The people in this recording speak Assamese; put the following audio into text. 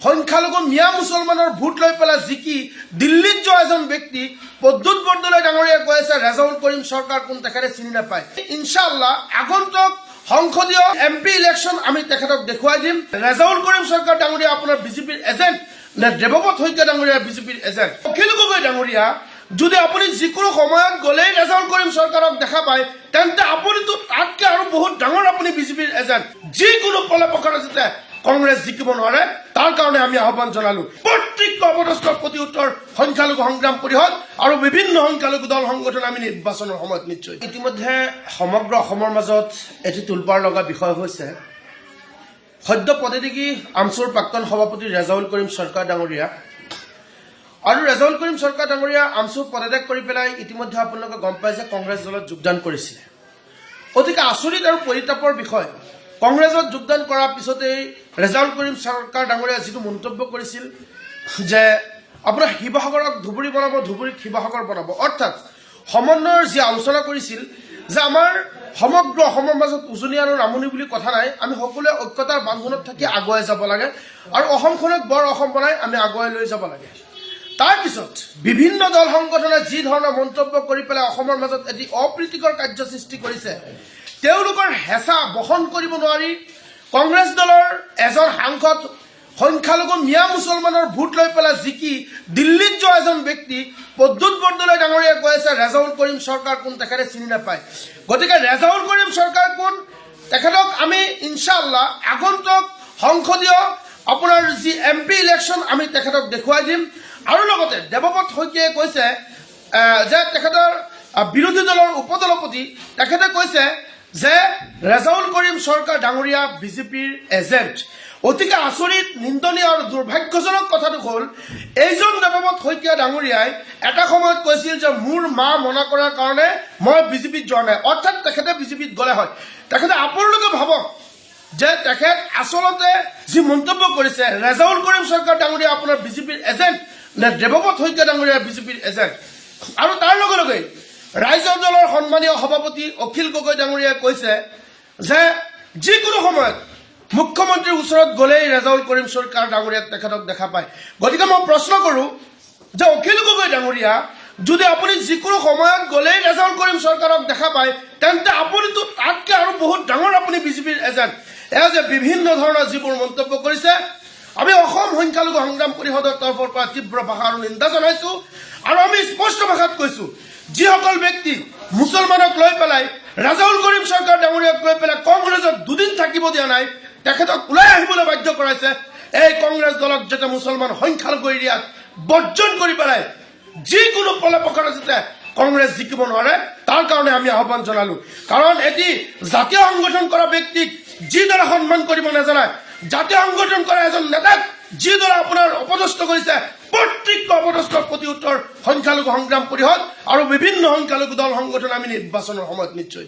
সংখ্যালঘু মিয়া মুছলমানৰ ভোট লৈ পেলাই জিকি দিল্লীত যোৱা এজন ব্যক্তি প্ৰদ্যুৎ বৰদলৈ ডাঙৰীয়াই কৈ আছে ৰেজাউল কৰিম চৰকাৰ কোন তেখেতে চিনি নাপায়। ইনশাআল্লাহ আগন্তুক সংসদীয় এমপি ইলেকশ্যন আমি তেখেতক দেখুৱাই দিম। ৰেজাউল কৰিম চৰকাৰ ডাঙৰীয়া আপোনাৰ বিজেপিৰ এজেণ্ট নে দেৱব্ৰত শইকীয়া ডাঙৰীয়া বিজেপিৰ এজেণ্ট? অখিল গগৈ ডাঙৰীয়া যদি আপুনি যিকোনো সময়ত গ'লেই ৰেজাউল কৰিম চৰকাৰক দেখা পায় তেন্তে আপুনিতো তাতকৈ আৰু বহুত ডাঙৰ আপুনি বিজেপিৰ এজেণ্ট। যিকোনো পলে প্ৰকাৰে যাতে কংগ্ৰেছ জিকিব নোৱাৰে তাৰ কাৰণে আমি আহ্বান জনালো। প্ৰত্যেকটো অপদস্থৰ প্ৰতি উত্তৰ সংখ্যালঘু সংগ্ৰাম পৰিষদ আৰু বিভিন্ন সংখ্যালঘু দল সংগঠন আমি নিৰ্বাচনৰ সময়ত নিশ্চয়। ইতিমধ্যে সমগ্ৰ অসমৰ মাজত এটি তোলপাৰ লগা বিষয় হৈছে সদ্য পদত্যাগী আমছুৰ প্ৰাক্তন সভাপতি ৰেজাউল কৰিম চৰকাৰ ডাঙৰীয়া আৰু ৰেজাউল কৰিম চৰকাৰ ডাঙৰীয়া আমছু পদত্যাগ কৰি পেলাই ইতিমধ্যে আপোনালোকে গম পায় যে কংগ্ৰেছ দলত যোগদান কৰিছিলে। অতিকে আচৰিত আৰু পৰিতাপৰ বিষয়, কংগ্ৰেছত যোগদান কৰাৰ পিছতেই ৰেজাউল কৰিম চৰকাৰ ডাঙৰীয়াই যিটো মন্তব্য কৰিছিল যে আপোনাৰ শিৱসাগৰক ধুবুৰী বনাব, ধুবুৰীক শিৱসাগৰ বনাব, অৰ্থাৎ সমন্বয়ৰ যি আলোচনা কৰিছিল যে আমাৰ সমগ্ৰ অসমৰ মাজত উজনি আৰু নামনি বুলি কথা নাই, আমি সকলোৱে ঐক্যতাৰ বান্ধোনত থাকি আগুৱাই যাব লাগে আৰু অসমখনক বৰ অসম বনাই আমি আগুৱাই লৈ যাব লাগে। তাৰপিছত বিভিন্ন দল সংগঠনে যি ধৰণৰ মন্তব্য কৰি পেলাই অসমৰ মাজত এটি অপ্ৰীতিকৰ কাৰ্য সৃষ্টি কৰিছে, তেওঁলোকৰ হেঁচা বহন কৰিব নোৱাৰি কংগ্ৰেছ দলৰ এজন সাংসদ সংখ্যালঘু মিয়া মুছলমানৰ ভোট লৈ পেলাই জিকি দিল্লীত যোৱা এজন ব্যক্তি প্ৰদ্যুৎ বৰদলৈ ডাঙৰীয়াই কৈ আছে ৰেজাউল কৰিম চৰকাৰ কোন তেখেতে চিনি নাপায়। গতিকে ৰেজাউল কৰিম চৰকাৰ কোন তেখেতক আমি ইনশাআল্লাহ আগন্তুক সংসদীয় আপোনাৰ যি এমপি ইলেকশ্যন আমি তেখেতক দেখুৱাই দিম। আৰু লগতে দেৱব্ৰত শইকীয়াই কৈছে যে তেখেতৰ বিৰোধী দলৰ উপদলপতি তেখেতে কৈছে যে ৰেজাউল কৰিম চৰকাৰ ডাঙৰীয়া বিজেপিৰ এজেণ্ট। অতিকে আচৰিত, নিন্দনীয় আৰু দুৰ্ভাগ্যজনক কথাটো হ'ল এইজন দেৱব্ৰত শইকীয়া ডাঙৰীয়াই এটা সময়ত কৈছিল যে মোৰ মা মনা কৰাৰ কাৰণে মই বিজেপিত যোৱা নাই, অৰ্থাৎ তেখেতে বিজেপিত গ'লে হয়। তেখেতে আপোনালোকে ভাবক যে তেখেত আচলতে যি মন্তব্য কৰিছে ৰেজাউল কৰিম চৰকাৰ ডাঙৰীয়া আপোনাৰ বিজেপিৰ এজেণ্ট নে দেৱব্ৰত শইকীয়া ডাঙৰীয়া বিজেপিৰ এজেণ্ট? আৰু তাৰ লগে লগে ৰাইজৰ দলৰ সন্মানীয় সভাপতি অখিল গগৈ ডাঙৰীয়াই কৈছে যে যিকোনো সময়ত মুখ্যমন্ত্ৰীৰ ওচৰত গ'লেই ৰেজাউল কৰিম চৰকাৰ ডাঙৰীয়াক তেখেতক দেখা পায়। গতিকে মই প্ৰশ্ন কৰোঁ যে অখিল গগৈ ডাঙৰীয়া যদি আপুনি যিকোনো সময়ত গ'লেই ৰেজাউল কৰিম চৰকাৰক দেখা পায় তেন্তে আপুনিতো তাতকৈ আৰু বহুত ডাঙৰ আপুনি বিজেপিৰ এজেণ্ট। এয়া যে বিভিন্ন ধৰণৰ যিবোৰ মন্তব্য কৰিছে আমি অসম সংখ্যালঘু সংগ্ৰাম পৰিষদৰ তৰফৰ পৰা তীব্ৰ ভাষা আৰু নিন্দা জনাইছো আৰু আমি স্পষ্ট ভাষাত কৈছো যিসকল ব্যক্তি মুছলমানক লৈ পেলাই ৰেজাউল কৰিম চৰকাৰ ডাঙৰীয়াক লৈ পেলাই কংগ্ৰেছত দুদিন থাকিব দিয়া নাই, তেখেতক ওলাই আহিবলৈ বাধ্য কৰাইছে, এই কংগ্ৰেছ দলক যাতে মুছলমান সংখ্যালঘু এৰিয়াত বৰ্জন কৰি পেলাই যিকোনো পলে প্ৰকাৰে যাতে কংগ্ৰেছ জিকিব নোৱাৰে তাৰ কাৰণে আমি আহ্বান জনালো। কাৰণ এটি জাতীয় সংগঠন কৰা ব্যক্তিক যিদৰে সন্মান কৰিব নাজানায়, জাতীয় সংগঠন কৰা এজন নেতাক যিদৰে আপোনাৰ অপদস্থ কৰিছে, প্ৰত্যেকটো অপদস্থৰ প্ৰতি উত্তৰ সংখ্যালঘু সংগ্ৰাম পৰিষদ আৰু বিভিন্ন সংখ্যালঘু দল সংগঠন আমি নিৰ্বাচনৰ সময়ত নিশ্চয়